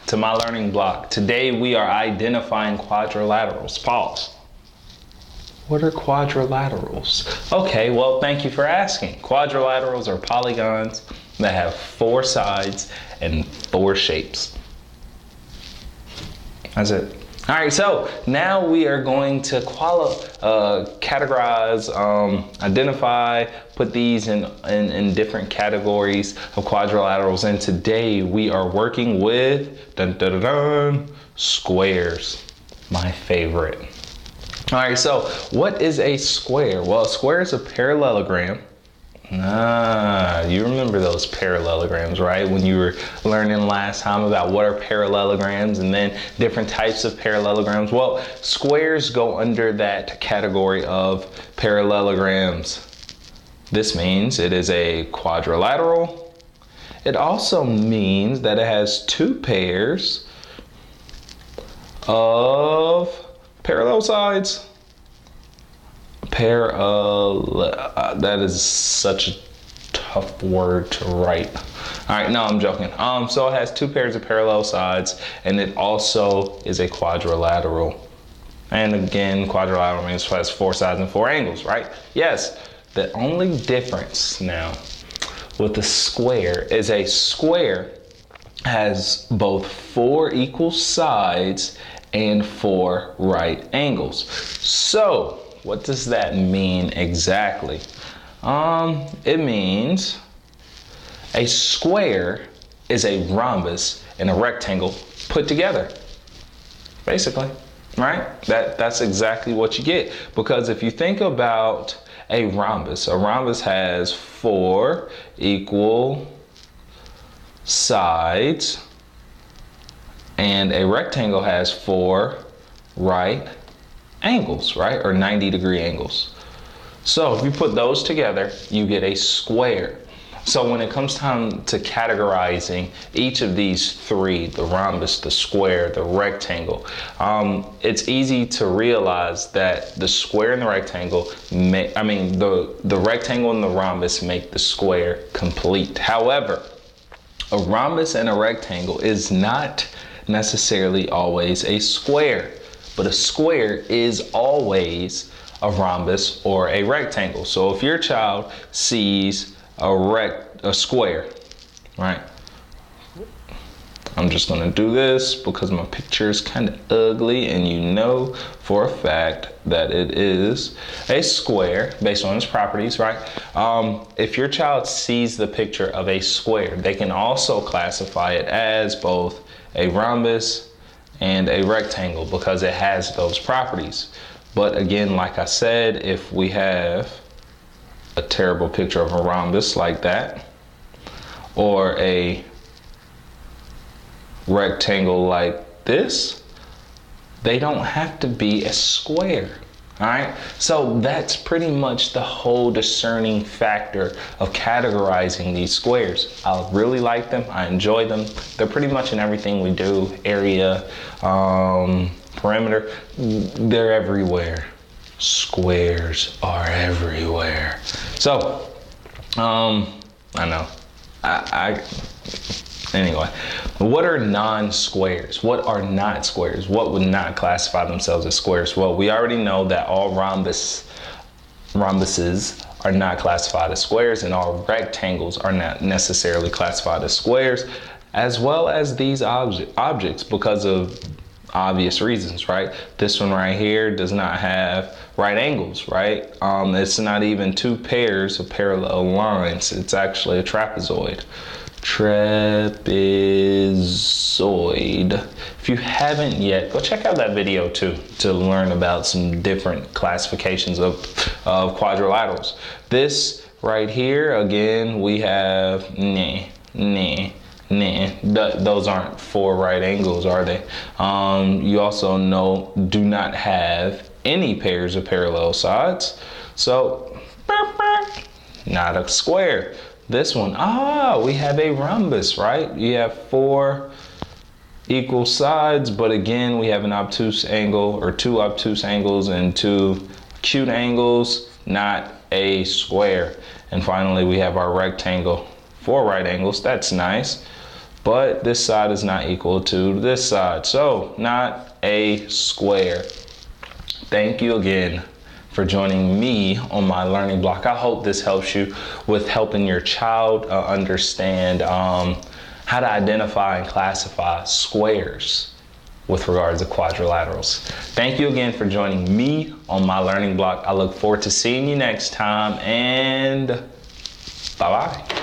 to my learning block. Today we are identifying quadrilaterals. Pause. What are quadrilaterals? Okay, well, thank you for asking. Quadrilaterals are polygons that have 4 sides and 4 shapes. That's it. All right, so now we are going to categorize, identify, put these in different categories of quadrilaterals. And today we are working with squares, my favorite. All right, so what is a square? Well, a square is a parallelogram. You remember those parallelograms, right? When you were learning last time about what are parallelograms and then different types of parallelograms. Well, squares go under that category of parallelograms. This means it is a quadrilateral. It also means that it has 2 pairs of parallel sides. That is such a tough word to write. All right, no, I'm joking. So it has 2 pairs of parallel sides, and it also is a quadrilateral. And again, quadrilateral means it has 4 sides and 4 angles, right? Yes. The only difference now with the square is a square has both 4 equal sides and 4 right angles. So what does that mean exactly? It means a square is a rhombus and a rectangle put together, basically, right? That's exactly what you get. Because if you think about a rhombus has 4 equal sides, and a rectangle has 4 right angles, right? Or 90-degree angles. So if you put those together, you get a square. So when it comes time to categorizing each of these 3, the rhombus, the square, the rectangle, it's easy to realize that the square and the rectangle the rectangle and the rhombus make the square complete. However, a rhombus and a rectangle is not necessarily always a square, but a square is always a rhombus or a rectangle. So if your child sees a square, right? I'm just gonna do this because my picture is kind of ugly, and you know for a fact that it is a square based on its properties, right? If your child sees the picture of a square, they can also classify it as both a rhombus and a rectangle because it has those properties. But again, like I said, if we have a terrible picture of a rhombus like that, or a rectangle like this, they don't have to be a square. All right, so that's pretty much the whole discerning factor of categorizing these squares. I really like them, I enjoy them. They're pretty much in everything we do, area, perimeter, they're everywhere. Squares are everywhere. So, I know, anyway, what are non-squares? What are not squares? What would not classify themselves as squares? Well, we already know that all rhombuses are not classified as squares, and all rectangles are not necessarily classified as squares, as well as these objects because of obvious reasons, right? This one right here does not have right angles, right? It's not even 2 pairs of parallel lines. It's actually a trapezoid. If you haven't yet, go check out that video too to learn about some different classifications of quadrilaterals. This right here, again, we have those aren't 4 right angles, are they? You also do not have any pairs of parallel sides, so not a square. This one, we have a rhombus, right? You have 4 equal sides, but again, we have an obtuse angle, or 2 obtuse angles and 2 acute angles, not a square. And finally, we have our rectangle, 4 right angles. That's nice. but this side is not equal to this side. So not a square. Thank you again for joining me on my learning block. I hope this helps you with helping your child understand how to identify and classify squares with regards to quadrilaterals. Thank you again for joining me on my learning block. I look forward to seeing you next time, and bye-bye.